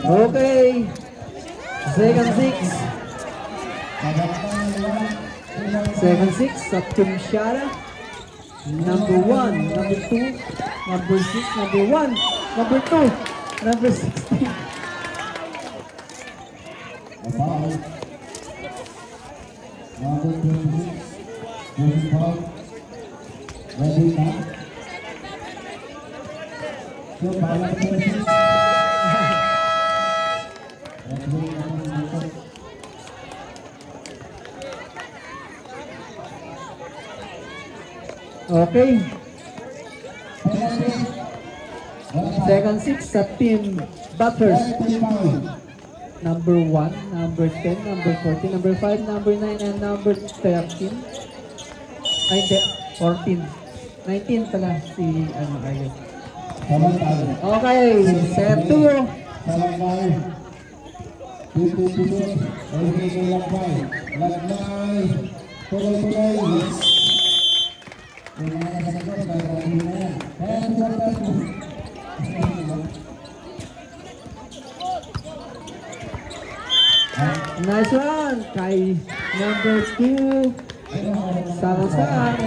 Okay. Second six. Second six sa Team Shara. Number 1, number 2, number 6, number 1, number 2, number 16. Number 26, ready now. So, bala 26. Okay. Second six sa Team Butters. Number 1, number 10, number 14, number 5, number 9, and number 13. Ay, 14. 19 pala si Ayun. Okay, set 2. Nice one kay number 2 Salazar.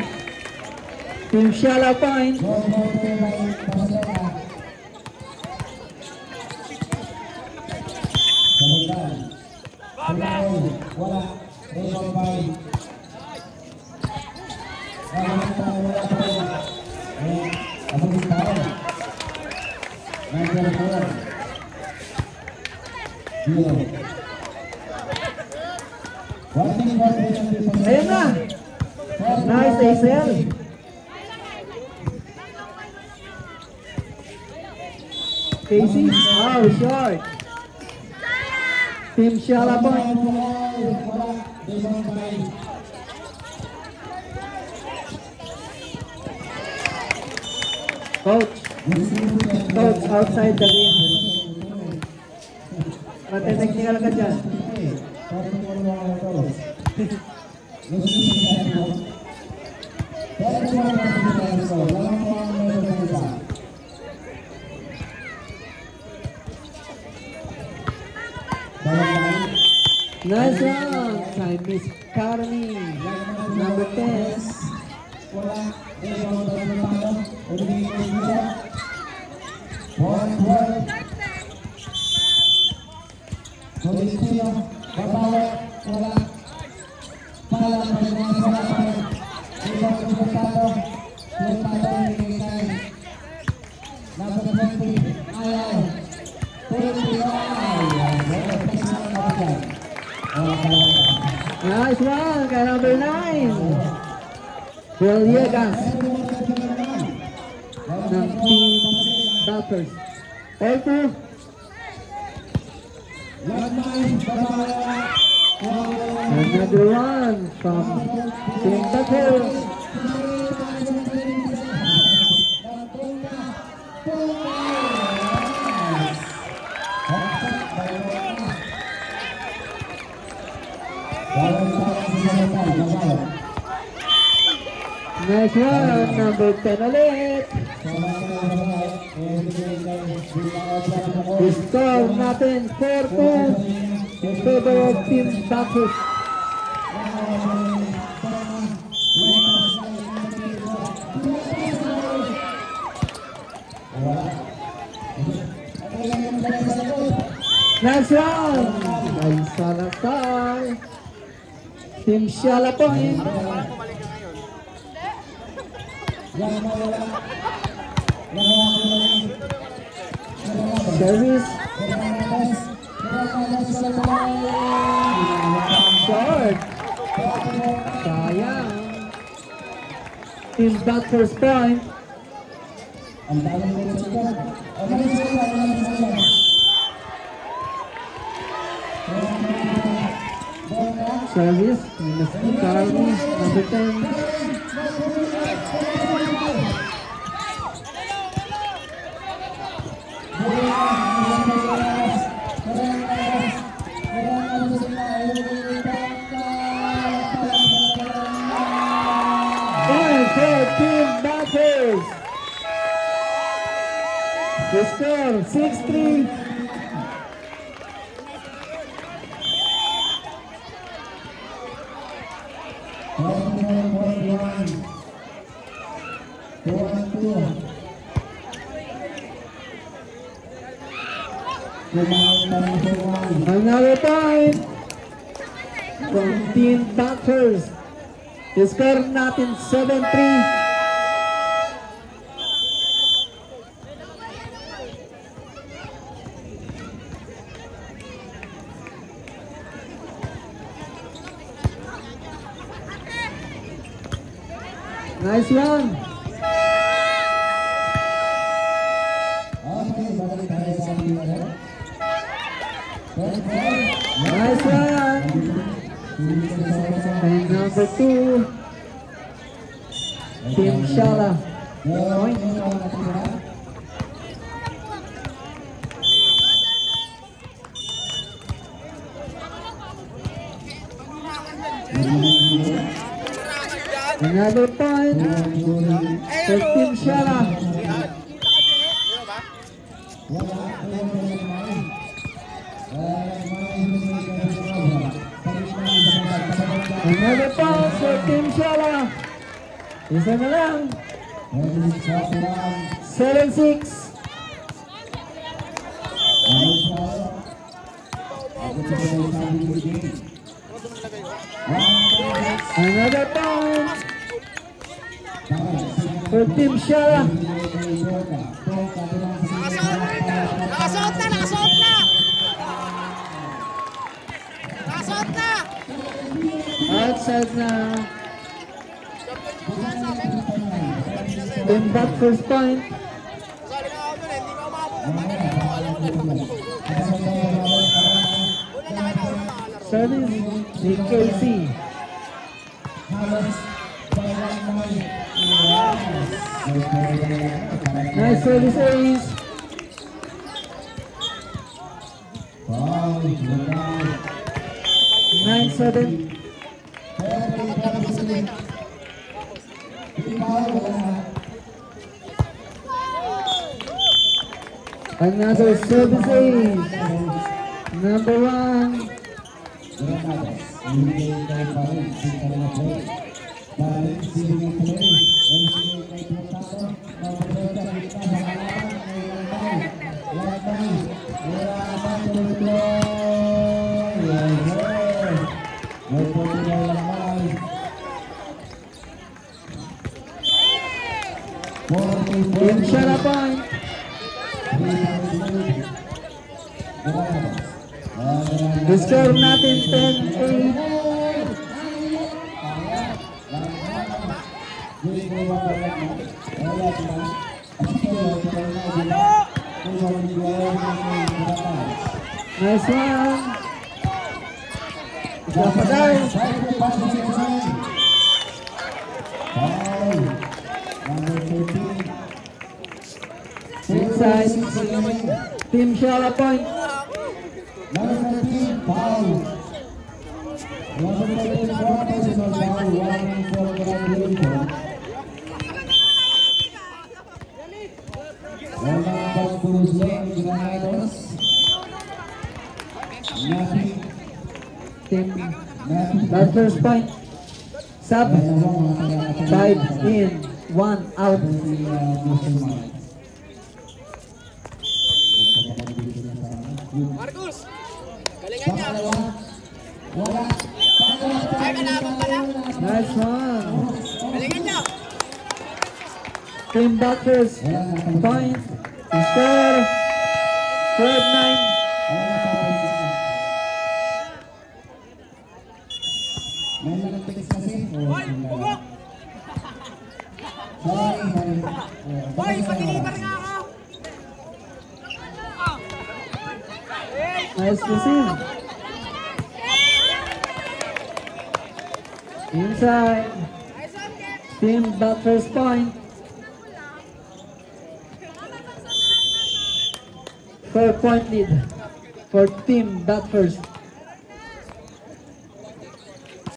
Team Shala point. Ayan na. Nice ACL. Casey, oh, short. Team Shala point. Coach, outside the ring. Mati-technical ka dyan. Nice one by Miss Carmi, number 10. Nice one, kay number 9. Villegas ng Team Butters. Alto. Another one from Team Butters. Nice one, number 10 ulit. The score natin 4-2 in favor of Team Butters. Nice one by Salazar. Team Shala point. Service. Short. Sayang. Team Butters point. Service. Miss Carmi, number 10. The score, 6-3. Another point from Team Bathurst. The score natin 7-3. Nice one. Nice one. And number 2, Team Shala. Point. Another point for Team Shala. Another point for Team Shala. Isa na lang. 7-6. Another point for Team Shala. Nakasuot na! Nakasuot na! Nakasuot na! Outside na. Team back first point. Service ni Casey. Nice service ace. Nine, 7. Another service ace. Number 1. Team Shala point. The score natin 10-8. Nice one. Dapat. Inside. Team Shala point. Team Bathurst point. Sub. 5 in, 1 out. Marcus! Galingan niya! Ay, kalaban pala! Nice one. Galingan niya! Team Bathurst point. Score 12-9. Boy, pag-deliver nga ako! Nice receive. Inside. Team Bathurst point. 4-point lead for Team Bathurst.